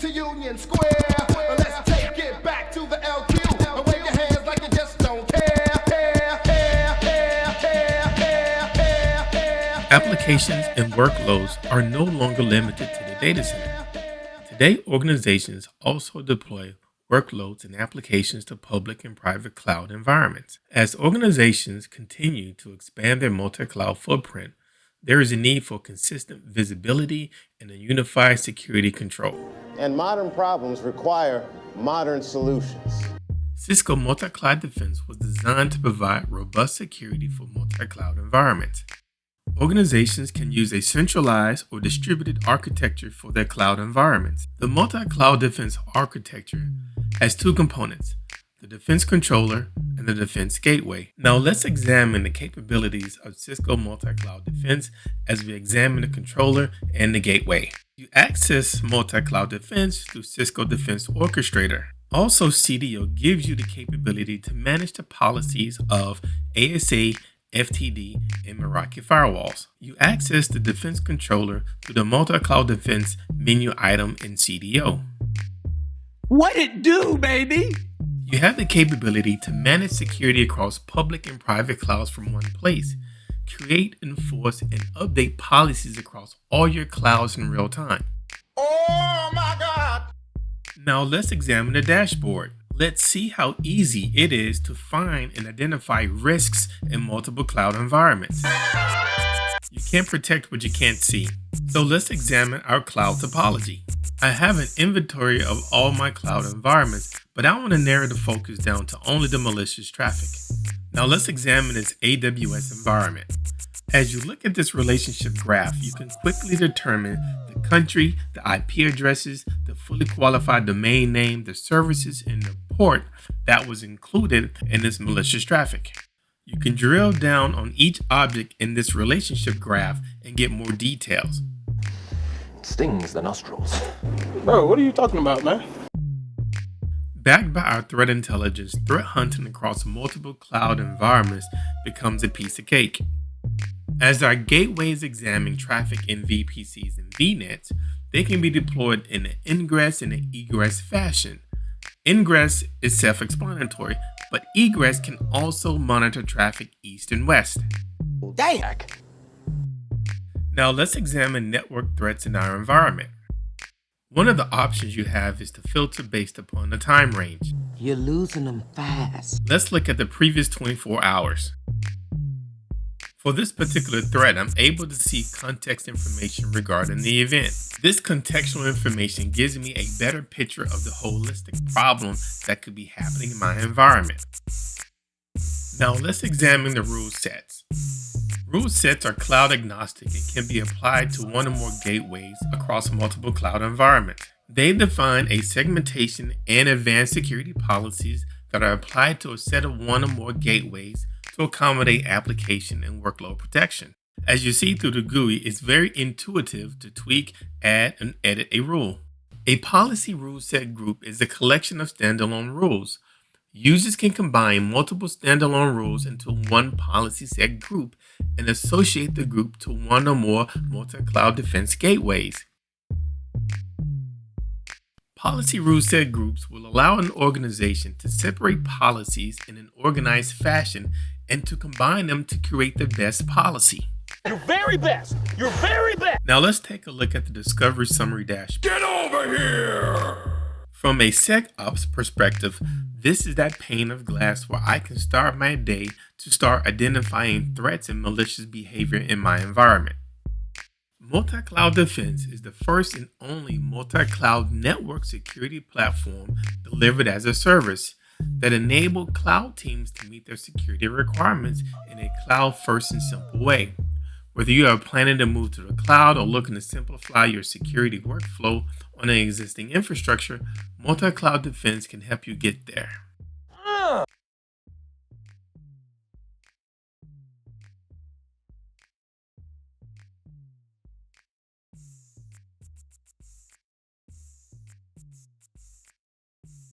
to Union Square. Let's take it back to the LQ. And wave your hands like you just don't care. Applications and workloads are no longer limited to the data center. Today, organizations also deploy workloads and applications to public and private cloud environments. As organizations continue to expand their multi-cloud footprint, there is a need for consistent visibility and a unified security control. And modern problems require modern solutions. Cisco Multicloud Defense was designed to provide robust security for multi-cloud environments. Organizations can use a centralized or distributed architecture for their cloud environments. The Multi-Cloud Defense architecture has two components, the Defense Controller and the Defense Gateway. Now let's examine the capabilities of Cisco Multicloud Defense as we examine the controller and the gateway. You access Multicloud Defense through Cisco Defense Orchestrator. Also, CDO gives you the capability to manage the policies of ASA, FTD, and Meraki firewalls. You access the Defense Controller through the Multi-Cloud Defense menu item in CDO. What it do, baby? You have the capability to manage security across public and private clouds from one place, create, enforce, and update policies across all your clouds in real time. Oh my God! Now let's examine the dashboard. Let's see how easy it is to find and identify risks in multiple cloud environments. You can't protect what you can't see. So let's examine our cloud topology. I have an inventory of all my cloud environments, but I want to narrow the focus down to only the malicious traffic. Now let's examine this AWS environment. As you look at this relationship graph, you can quickly determine the country, the IP addresses, the fully qualified domain name, the services, and the port that was included in this malicious traffic. You can drill down on each object in this relationship graph and get more details. It stings the nostrils. Bro, what are you talking about, man? Backed by our threat intelligence, threat hunting across multiple cloud environments becomes a piece of cake. As our gateways examine traffic in VPCs and VNets, they can be deployed in an ingress and an egress fashion. Ingress is self-explanatory, but egress can also monitor traffic east and west. Dang. Now let's examine network threats in our environment. One of the options you have is to filter based upon the time range. You're losing them fast. Let's look at the previous 24 hours. For this particular threat, I'm able to see context information regarding the event. This contextual information gives me a better picture of the holistic problem that could be happening in my environment. Now let's examine the rule sets. Rule sets are cloud agnostic and can be applied to one or more gateways across multiple cloud environments. They define a segmentation and advanced security policies that are applied to a set of one or more gateways to accommodate application and workload protection. As you see through the GUI, it's very intuitive to tweak, add, and edit a rule. A policy rule set group is a collection of standalone rules. Users can combine multiple standalone rules into one policy set group and associate the group to one or more multi-cloud defense gateways. Policy rule set groups will allow an organization to separate policies in an organized fashion and to combine them to create the best policy. You're very best. You're very best. Now let's take a look at the Discovery Summary dashboard. Get over here. From a SecOps perspective, this is that pane of glass where I can start my day to start identifying threats and malicious behavior in my environment. Multi-Cloud Defense is the first and only multi-cloud network security platform delivered as a service that enable cloud teams to meet their security requirements in a cloud-first and simple way. Whether you are planning to move to the cloud or looking to simplify your security workflow on an existing infrastructure, Multi-Cloud Defense can help you get there.